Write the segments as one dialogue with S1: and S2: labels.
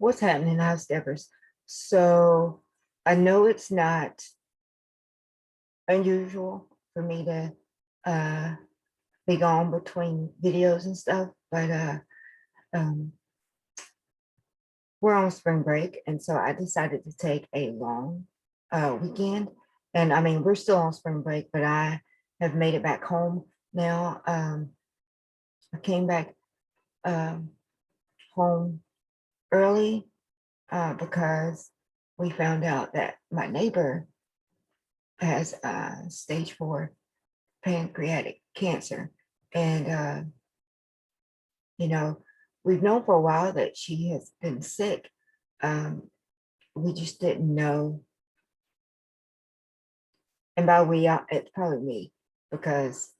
S1: what's happening, house steppers? So I know it's not unusual for me to be gone between videos and stuff, but um, we're on spring break, and so I decided to take a long weekend. And I mean, we're still on spring break, but I have made it back home now. I came back um, home early because we found out that my neighbor has stage 4 pancreatic cancer. And, you know, we've known for a while that she has been sick. We just didn't know. And by we, it's probably me because,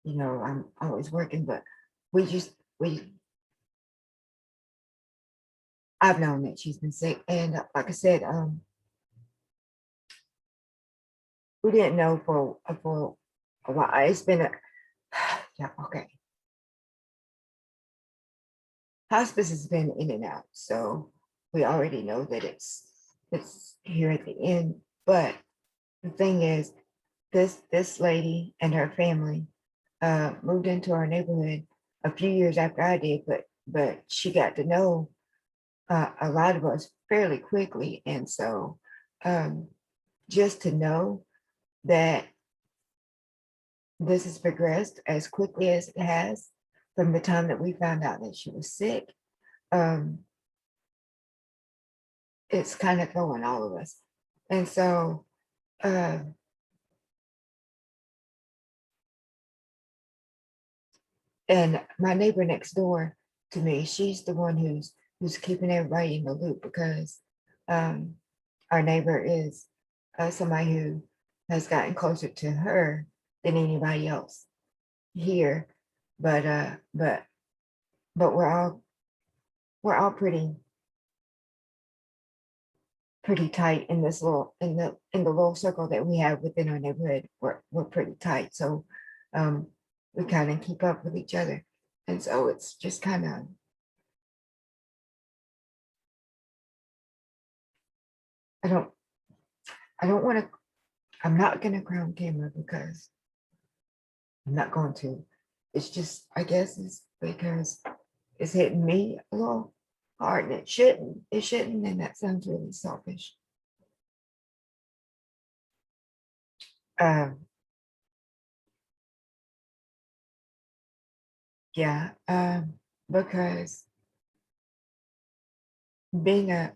S1: I'm always working, but we, I've known that she's been sick. And like I said, we didn't know for a while. It's been yeah, okay. Hospice has been in and out, so we already know that it's here at the end. But the thing is, this lady and her family moved into our neighborhood a few years after I did, but she got to know a lot of us fairly quickly, and so um, just to know that this has progressed as quickly as it has from the time that we found out that she was sick, um, it's kind of throwing all of us. And so, uh, and my neighbor next door to me, she's the one who's keeping everybody in the loop because um, our neighbor is somebody who has gotten closer to her than anybody else here. But we're all pretty tight in this little in the little circle that we have within our neighborhood. We're pretty tight, so um, we kind of keep up with each other, and so it's just kind of I don't I don't want to. I'm not gonna crown camera because I'm not going to. It's just I guess it's because it's hitting me a little hard, and it shouldn't. It shouldn't, and that sounds really selfish. Um, yeah, because being a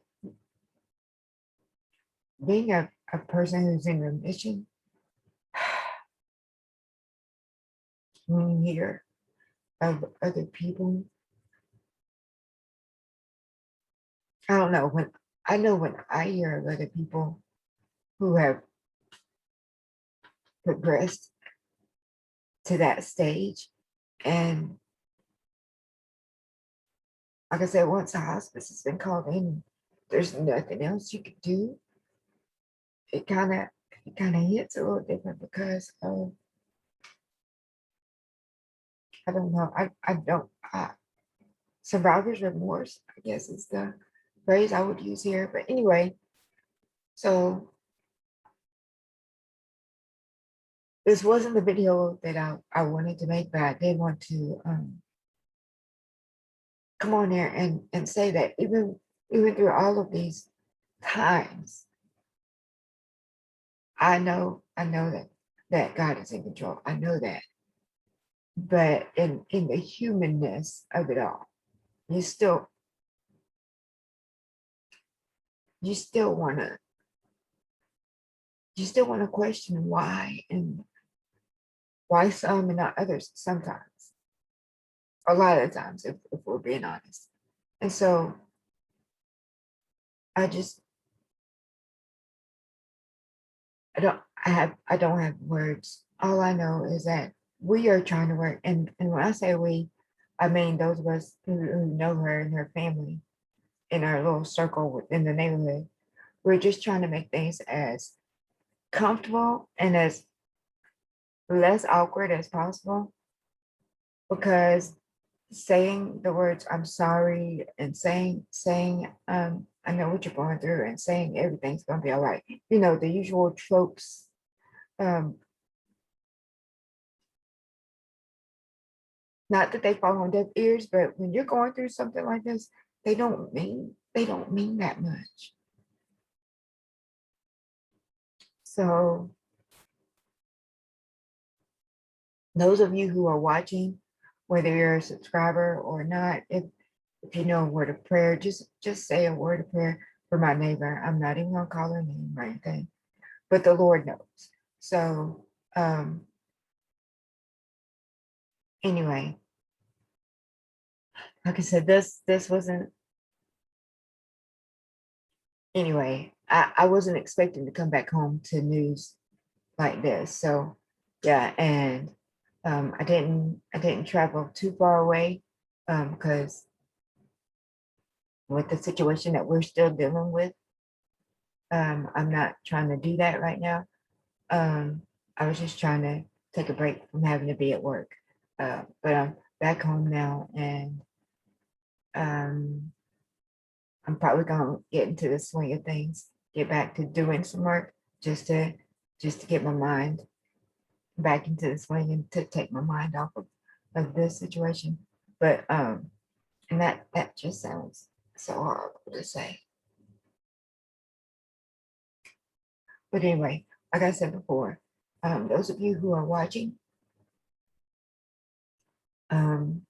S1: being a person who's in remission, when you hear of other people, I don't know when I hear of other people who have progressed to that stage, and like I said, once the hospice has been called in, there's nothing else you could do. It kind of hits a little different because I don't know. I don't survivor's remorse, I guess is the phrase I would use here. But anyway, so this wasn't the video that I wanted to make, but I did want to come on there and say that even through all of these times, I know that God is in control. I know that. But in the humanness of it all, you still you still wanna you still wanna question why and why some and not others sometimes. A lot of the times, if we're being honest. And so I just I don't have words. All I know is that we are trying to work, and when I say we, I mean those of us who know her and her family in our little circle within the neighborhood. We're just trying to make things as comfortable and as less awkward as possible because saying the words "I'm sorry" and saying I know what you're going through, and saying everything's gonna be all right. You know, the usual tropes. Um, Not that they fall on deaf ears, but when you're going through something like this, they don't mean that much. So those of you who are watching, whether you're a subscriber or not, if you know a word of prayer, just say a word of prayer for my neighbor. I'm not even gonna call her name or anything, but the Lord knows. So anyway, like I said, this wasn't anyway. I wasn't expecting to come back home to news like this. So yeah, and I didn't travel too far away because with the situation that we're still dealing with, I'm not trying to do that right now. I was just trying to take a break from having to be at work. But I'm back home now, and um, I'm probably gonna get into the swing of things, get back to doing some work just to get my mind back into the swing and to take my mind off of this situation. But and that just sounds so horrible to say. But anyway, like I said before, those of you who are watching, um,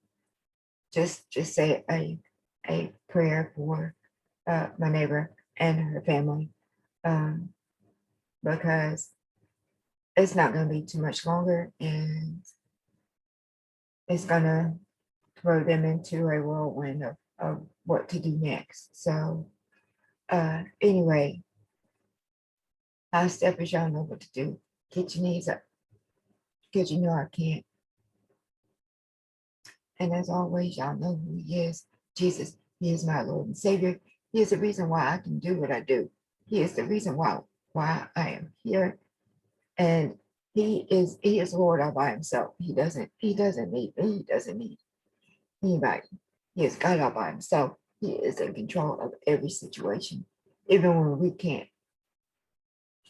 S1: just say a prayer for my neighbor and her family, um, because it's not going to be too much longer, and it's going to throw them into a whirlwind of what to do next. So anyway, high steppers, y'all know what to do. Get your knees up because you know I can't. And as always, y'all know who he is. Jesus, he is my Lord and Savior. He is the reason why I can do what I do. He is the reason why I am here. And he is Lord all by himself. He doesn't need me. He doesn't need anybody. He is God all by himself. He is in control of every situation. Even when we can't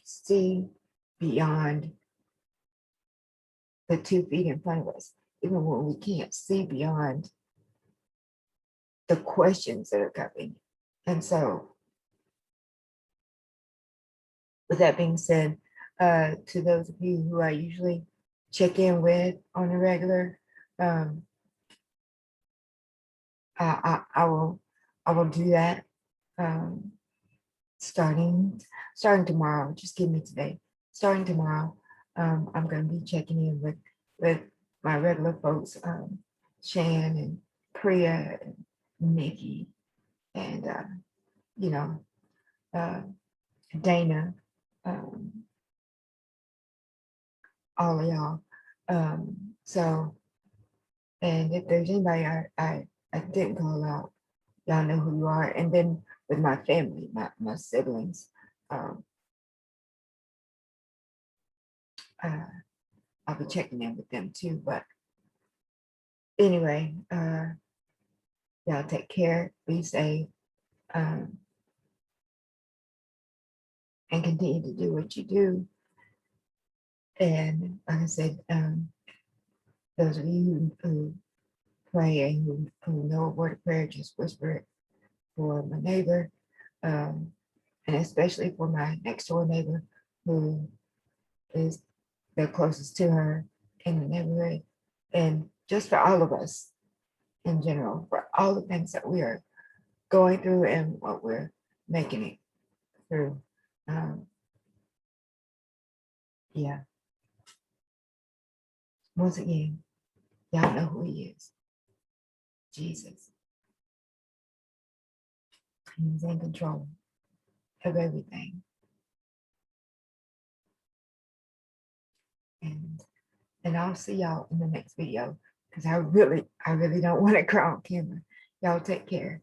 S1: see beyond the 2 feet in front of us, even when we can't see beyond the questions that are coming. And so, with that being said, to those of you who I usually check in with on a regular, um, I will do that starting tomorrow. Just give me today. Starting tomorrow, I'm going to be checking in with my regular folks, Shan and Priya and Nikki and you know uh, Dana, um, all of y'all. So, and if there's anybody I didn't call out, y'all know who you are. And then with my family, my siblings, um, uh, I'll be checking in with them too. But anyway, y'all take care, be safe, um, and continue to do what you do. And like I said, those of you who pray and who know a word of prayer, just whisper it for my neighbor, and especially for my next door neighbor who is the closest to her in the neighborhood, and just for all of us in general, for all the things that we are going through and what we're making it through. Um, yeah, once again, y'all know who he is. Jesus. He's in control of everything. And I'll see y'all in the next video because I really don't want to cry on camera. Y'all take care.